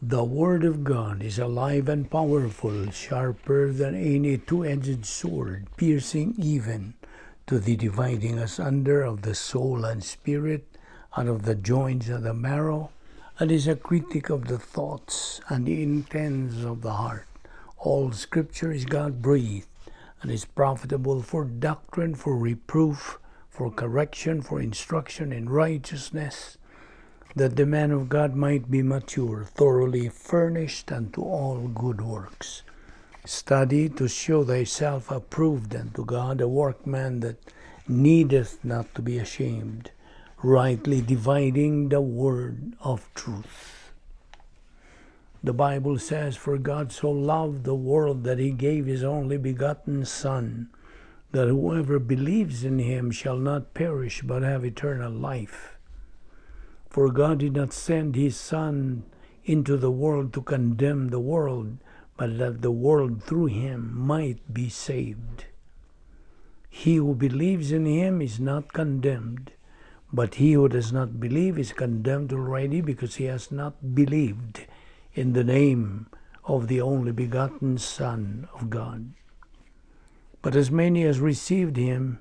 The Word of God is alive and powerful, sharper than any two-edged sword, piercing even to the dividing asunder of the soul and spirit, and of the joints and the marrow, and is a critic of the thoughts and the intents of the heart. All Scripture is God-breathed, and is profitable for doctrine, for reproof, for correction, for instruction in righteousness, that the man of God might be mature, thoroughly furnished unto all good works. Study to show thyself approved unto God, a workman that needeth not to be ashamed, rightly dividing the word of truth. The Bible says, "For God so loved the world that he gave his only begotten Son, that whoever believes in him shall not perish but have eternal life. For God did not send his Son into the world to condemn the world, but that the world through him might be saved. He who believes in him is not condemned, but he who does not believe is condemned already, because he has not believed in the name of the only begotten Son of God. But as many as received him,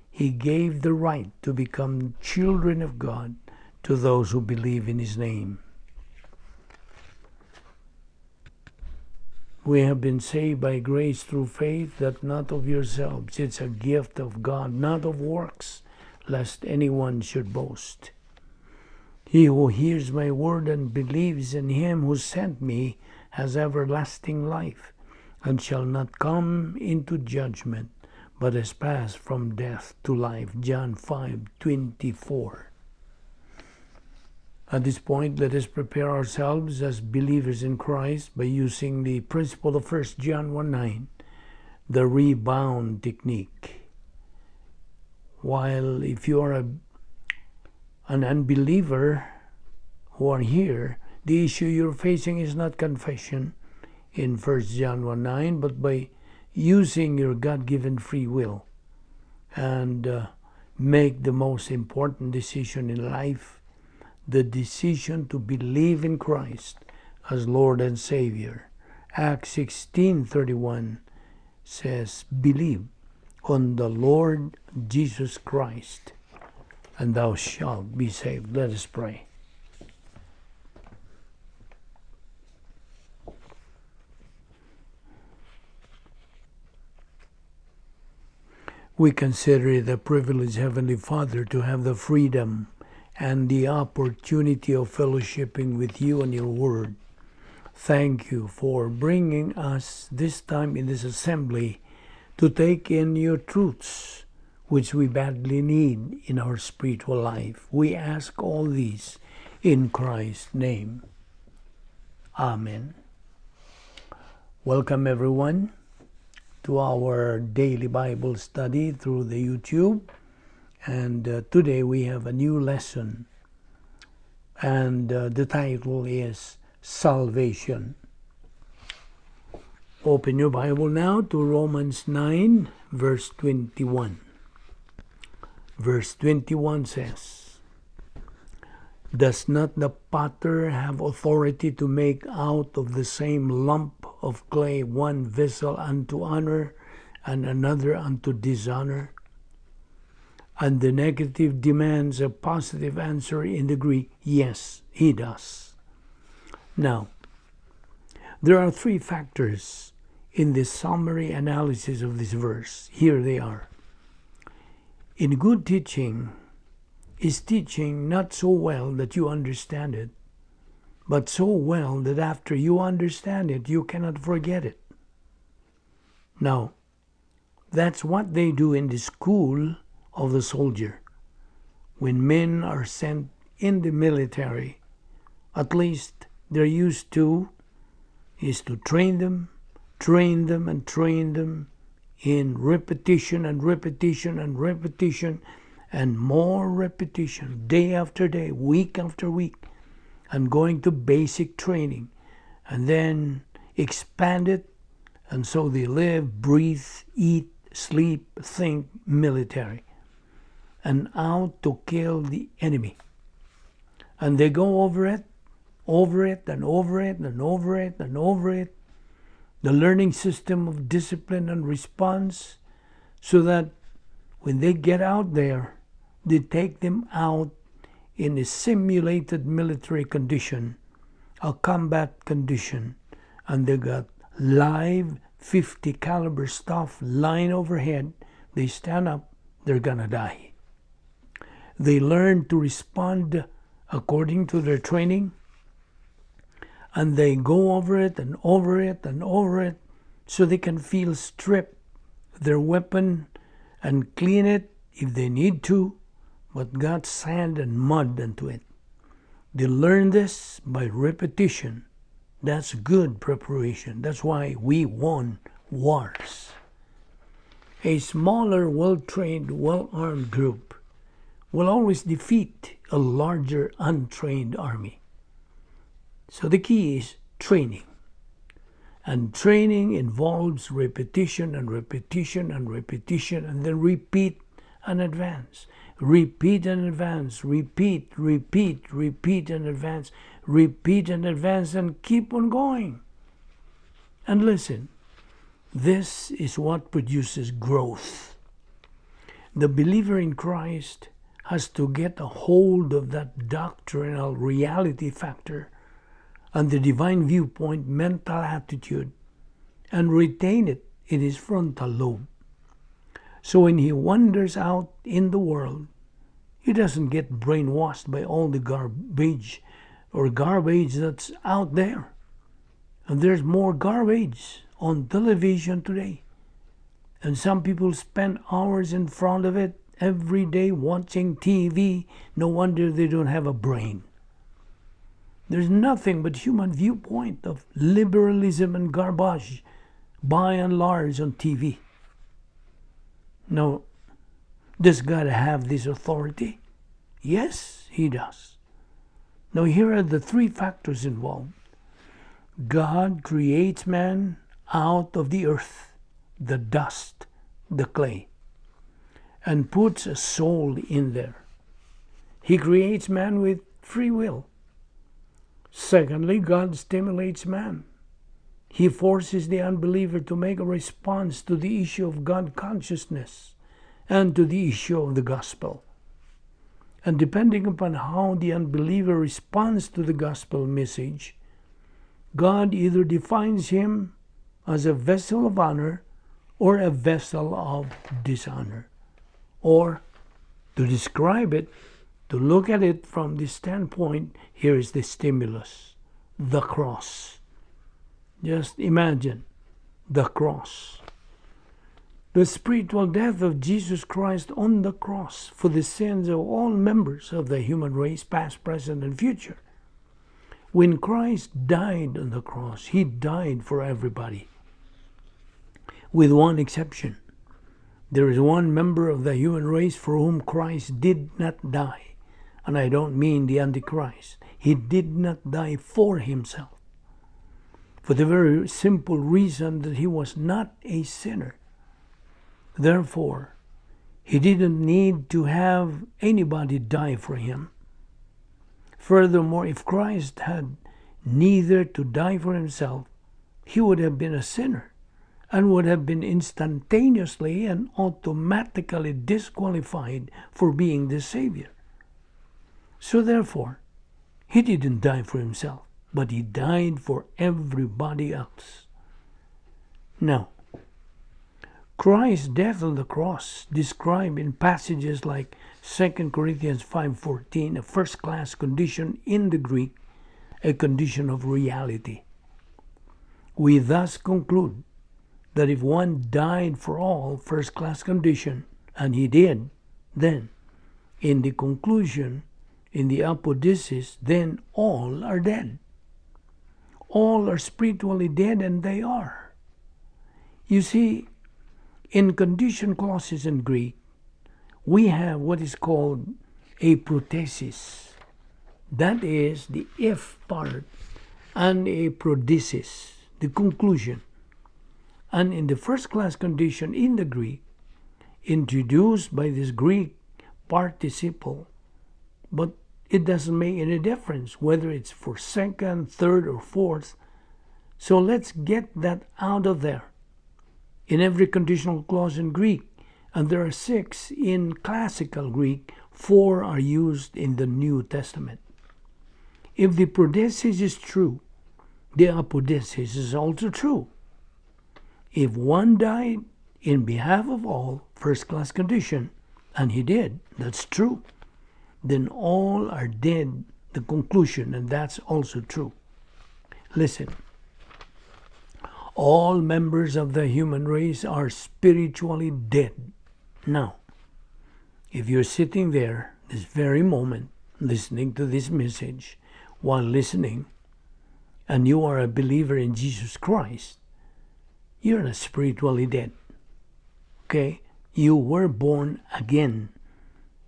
he gave the right to become children of God, to those who believe in his name." We have been saved by grace through faith, that not of yourselves. It's a gift of God, not of works, lest anyone should boast. He who hears my word and believes in him who sent me has everlasting life, and shall not come into judgment, but has passed from death to life. John 5:24. At this point, let us prepare ourselves as believers in Christ by using the principle of 1 John 1:9, the rebound technique. While if you are an unbeliever who are here, the issue you're facing is not confession in 1 John 1:9, but by using your God-given free will and make the most important decision in life, the decision to believe in Christ as Lord and Savior. Acts 16:31 says, "Believe on the Lord Jesus Christ, and thou shalt be saved." Let us pray. We consider it a privilege, Heavenly Father, to have the freedom and the opportunity of fellowshipping with you and your word. Thank you for bringing us this time in this assembly to take in your truths, which we badly need in our spiritual life. We ask all these in Christ's name. Amen. Welcome everyone to our daily Bible study through the YouTube. And today we have a new lesson, and the title is Salvation. Open your Bible now to Romans 9, verse 21. Verse 21 says, "Does not the potter have authority to make out of the same lump of clay one vessel unto honor and another unto dishonor?" And the negative demands a positive answer in the Greek. Yes, he does. Now, there are three factors in this summary analysis of this verse. Here they are. In good teaching is teaching not so well that you understand it, but so well that after you understand it, you cannot forget it. Now, that's what they do in the school of the soldier. When men are sent in the military, at least they're used to is to train them in repetition and repetition and repetition and more repetition, day after day, week after week, and going to basic training, and then expand it, and so they live, breathe, eat, sleep, think military, and out to kill the enemy. And they go over it over it and over it and over it and over it. The learning system of discipline and response, so that when they get out there, they take them out in a simulated military condition, a combat condition, and they got live 50 caliber stuff lying overhead. They stand up, they're gonna die. They learn to respond according to their training, and they go over it and over it and over it, so they can feel strip their weapon and clean it if they need to, but got sand and mud into it. They learn this by repetition. That's good preparation. That's why we won wars. A smaller, well-trained, well-armed group will always defeat a larger, untrained army. So the key is training. And training involves repetition and repetition and repetition, and then repeat and advance. Repeat and advance. Repeat, repeat, repeat and advance. Repeat and advance, and keep on going. And listen, this is what produces growth. The believer in Christ has to get a hold of that doctrinal reality factor and the divine viewpoint mental attitude, and retain it in his frontal lobe. So when he wanders out in the world, he doesn't get brainwashed by all the garbage that's out there. And there's more garbage on television today. And some people spend hours in front of it every day watching TV. No wonder they don't have a brain. There's nothing but human viewpoint of liberalism and garbage, by and large, on TV. Now, does God have this authority? Yes, he does. Now, here are the three factors involved. God creates man out of the earth, the dust, the clay, and puts a soul in there. He creates man with free will. Secondly, God stimulates man. He forces the unbeliever to make a response to the issue of God consciousness and to the issue of the gospel. And depending upon how the unbeliever responds to the gospel message, God either defines him as a vessel of honor or a vessel of dishonor. Or, to describe it, to look at it from this standpoint, here is the stimulus, the cross. Just imagine the cross. The spiritual death of Jesus Christ on the cross for the sins of all members of the human race, past, present, and future. When Christ died on the cross, he died for everybody, with one exception. There is one member of the human race for whom Christ did not die. And I don't mean the Antichrist. He did not die for himself, for the very simple reason that he was not a sinner. Therefore, he didn't need to have anybody die for him. Furthermore, if Christ had neither to die for himself, he would have been a sinner and would have been instantaneously and automatically disqualified for being the Savior. So therefore, he didn't die for himself, but he died for everybody else. Now, Christ's death on the cross, described in passages like 2 Corinthians 5:14, a first-class condition in the Greek, a condition of reality. We thus conclude that if one died for all, first-class condition, and he did, then, in the conclusion, in the apodosis, then all are dead. All are spiritually dead, and they are. You see, in condition clauses in Greek, we have what is called a prothesis. That is the if part, and a prodesis, the conclusion. And in the first-class condition in the Greek, introduced by this Greek participle, but It doesn't make any difference whether it's for second, third, or fourth. So let's get that out of there. In every conditional clause in Greek, and there are 6 in classical Greek, 4 are used in the New Testament. If the prodesis is true, the apodesis is also true. If one died in behalf of all, first class condition, and he did, that's true, then all are dead, the conclusion, and that's also true. Listen, all members of the human race are spiritually dead. Now, if you're sitting there this very moment listening to this message, while listening, and you are a believer in Jesus Christ, you're not spiritually dead. Okay? You were born again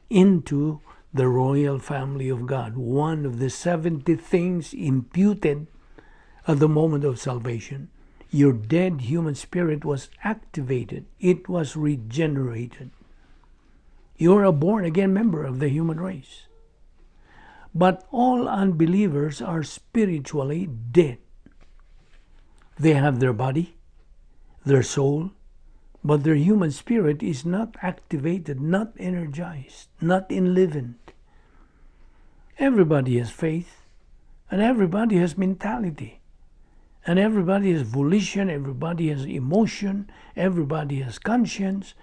into the royal family of God. One of the 70 things imputed at the moment of salvation. Your dead human spirit was activated. It was regenerated. You're a born-again member of the human race. But all unbelievers are spiritually dead. They have their body, their soul, but their human spirit is not activated, not energized, not enlivened. Everybody has faith, and everybody has mentality, and everybody has volition, everybody has emotion, everybody has conscience,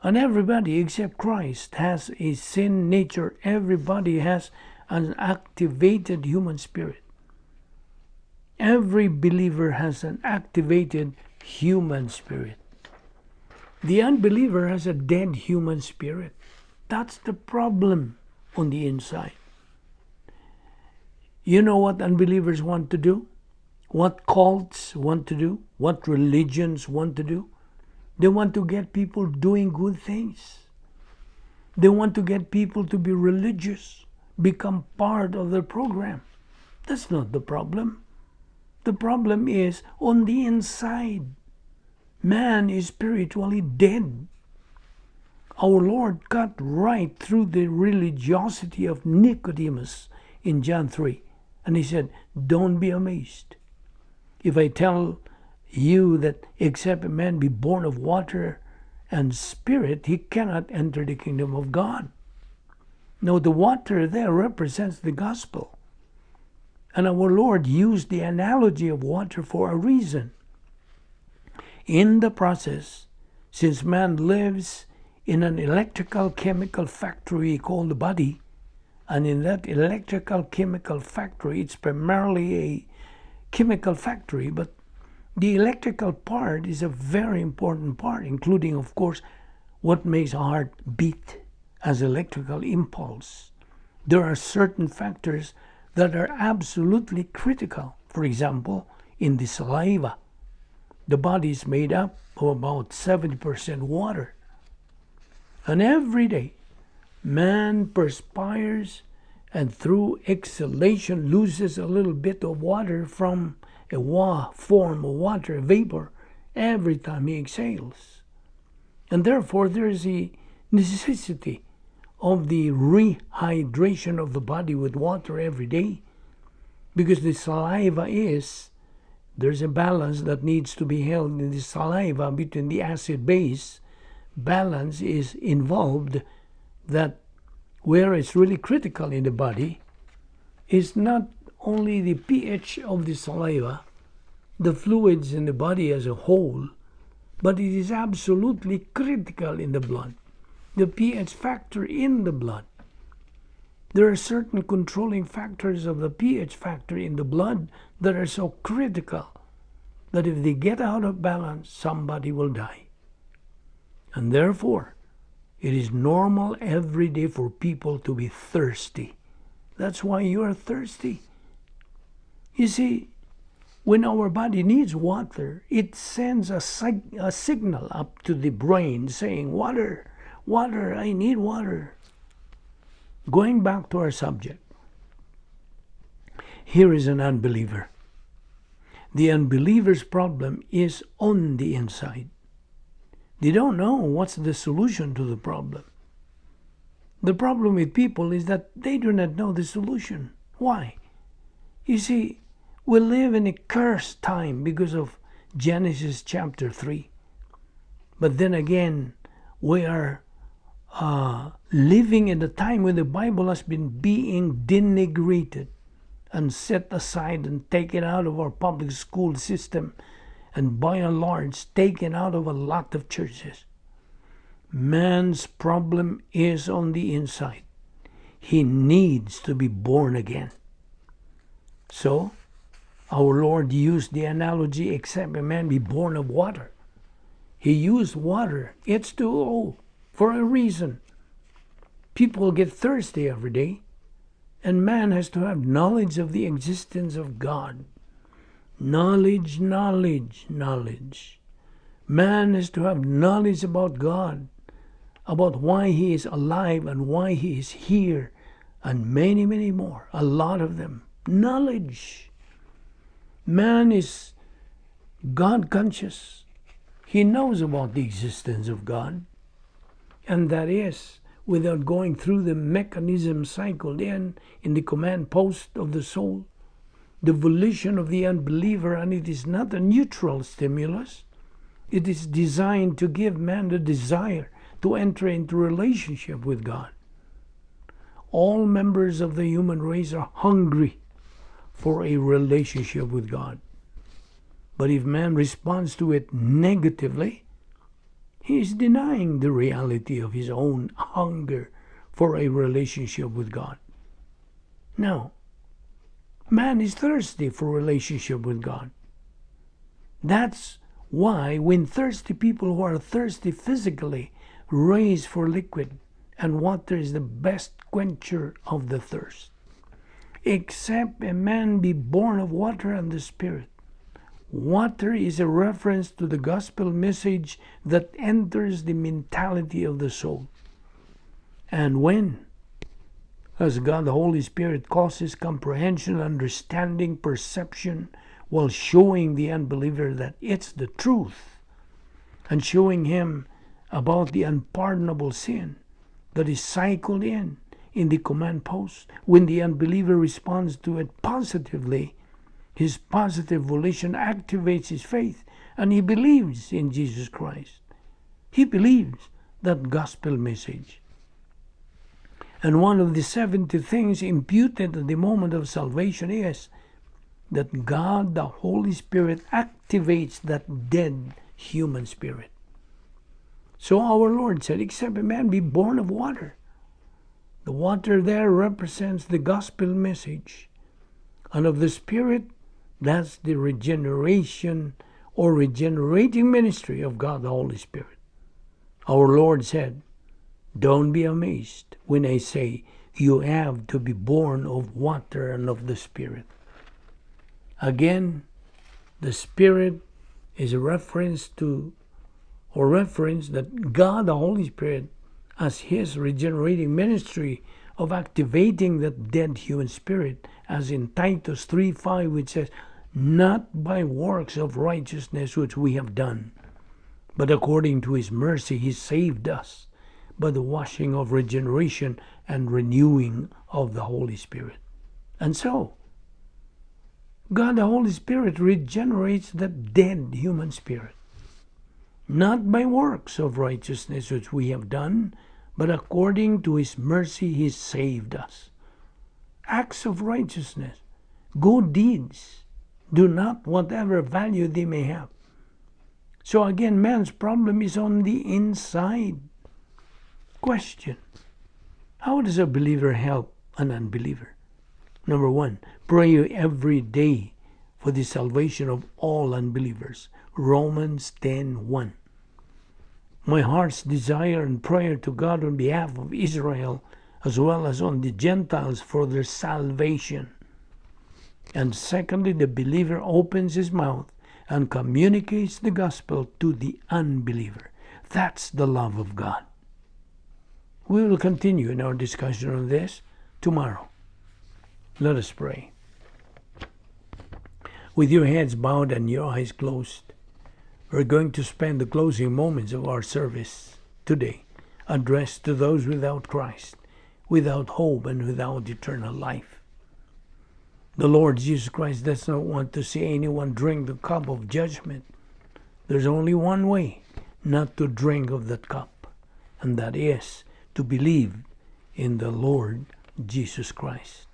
and everybody except Christ has a sin nature. Everybody has an activated human spirit. Every believer has an activated human spirit. The unbeliever has a dead human spirit. That's the problem on the inside. You know what unbelievers want to do? What cults want to do? What religions want to do? They want to get people doing good things. They want to get people to be religious, become part of their program. That's not the problem. The problem is on the inside. Man is spiritually dead. Our Lord cut right through the religiosity of Nicodemus in John 3. And he said, don't be amazed if I tell you that except a man be born of water and spirit, he cannot enter the kingdom of God. Now the water there represents the gospel. And our Lord used the analogy of water for a reason. In the process, since man lives in an electrical chemical factory called the body, and in that electrical chemical factory, it's primarily a chemical factory, but the electrical part is a very important part, including, of course, what makes a heart beat as electrical impulse. There are certain factors that are absolutely critical. For example, in the saliva, the body is made up of about 70% water. And every day, man perspires and through exhalation loses a little bit of water from a form of water, vapor, every time he exhales. And therefore there is a necessity of the rehydration of the body with water every day, because the saliva there's a balance that needs to be held in the saliva between the acid base. Balance is involved, that where it's really critical in the body is not only the pH of the saliva, the fluids in the body as a whole, but it is absolutely critical in the blood. The pH factor in the blood. There are certain controlling factors of the pH factor in the blood that are so critical that if they get out of balance, somebody will die. And therefore, it is normal every day for people to be thirsty. That's why you are thirsty. You see, when our body needs water, it sends a signal up to the brain saying, water, water, I need water. Going back to our subject, here is an unbeliever. The unbeliever's problem is on the inside. They don't know what's the solution to the problem. The problem with people is that they do not know the solution. Why? You see, we live in a cursed time because of Genesis chapter 3. But then again, we are living in a time when the Bible has been being denigrated and set aside and taken out of our public school system, and by and large taken out of a lot of churches. Man's problem is on the inside. He needs to be born again. So, our Lord used the analogy, except a man be born of water. He used water, H2O, for a reason. People get thirsty every day, and man has to have knowledge of the existence of God. Knowledge, knowledge, knowledge. Man has to have knowledge about God, about why he is alive and why he is here, and many, many more, a lot of them. Knowledge. Man is God conscious. He knows about the existence of God, and that is without going through the mechanism cycled in the command post of the soul, the volition of the unbeliever, and it is not a neutral stimulus. It is designed to give man the desire to enter into relationship with God. All members of the human race are hungry for a relationship with God. But if man responds to it negatively, he is denying the reality of his own hunger for a relationship with God. Now, man is thirsty for a relationship with God. That's why when thirsty people who are thirsty physically race for liquid, and water is the best quencher of the thirst. Except a man be born of water and the Spirit. Water is a reference to the gospel message that enters the mentality of the soul. And when, as God the Holy Spirit causes comprehension, understanding, perception, while showing the unbeliever that it's the truth, and showing him about the unpardonable sin that is cycled in the command post, when the unbeliever responds to it positively, his positive volition activates his faith, and he believes in Jesus Christ. He believes that gospel message. And one of the 70 things imputed at the moment of salvation is that God, the Holy Spirit, activates that dead human spirit. So our Lord said, except a man be born of water. The water there represents the gospel message. And of the Spirit, that's the regeneration or regenerating ministry of God the Holy Spirit. Our Lord said, don't be amazed when I say you have to be born of water and of the Spirit. Again, the Spirit is a reference that God the Holy Spirit, as his regenerating ministry of activating that dead human spirit, as in Titus 3:5, which says, not by works of righteousness which we have done, but according to his mercy he saved us by the washing of regeneration and renewing of the Holy Spirit. And so, God the Holy Spirit regenerates that dead human spirit, not by works of righteousness which we have done, but according to his mercy he saved us. Acts of righteousness, good deeds, do not whatever value they may have. So again, man's problem is on the inside. Question: how does a believer help an unbeliever? Number one, pray every day for the salvation of all unbelievers. Romans 10:1. My heart's desire and prayer to God on behalf of Israel, as well as on the Gentiles for their salvation. And secondly, the believer opens his mouth and communicates the gospel to the unbeliever. That's the love of God. We will continue in our discussion on this tomorrow. Let us pray. With your heads bowed and your eyes closed, we're going to spend the closing moments of our service today addressed to those without Christ without hope and without eternal life. The Lord Jesus Christ does not want to see anyone drink the cup of judgment. There's only one way not to drink of that cup, and that is to believe in the Lord Jesus Christ.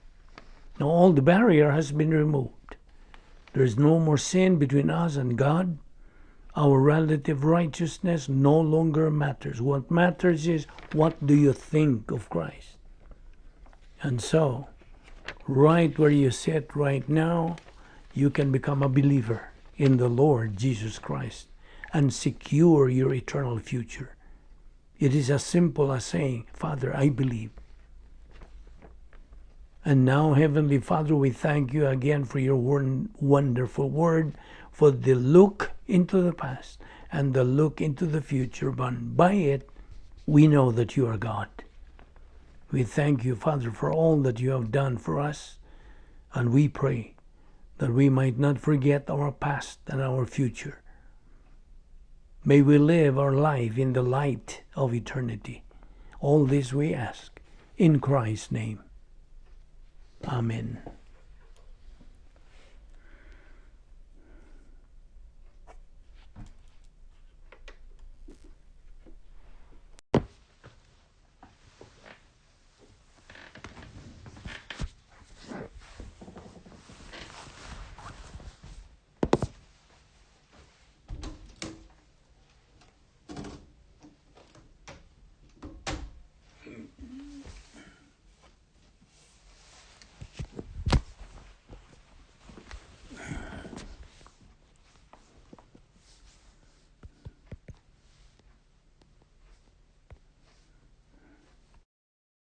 Now all the barrier has been removed. There is no more sin between us and God. Our relative righteousness no longer matters. What matters is, what do you think of Christ? And so, right where you sit right now, you can become a believer in the Lord Jesus Christ and secure your eternal future. It is as simple as saying, Father, I believe. And now, Heavenly Father, we thank you again for your wonderful word, for the look into the past and the look into the future. But by it, we know that you are God. We thank you, Father, for all that you have done for us. And we pray that we might not forget our past and our future. May we live our life in the light of eternity. All this we ask in Christ's name. Amen.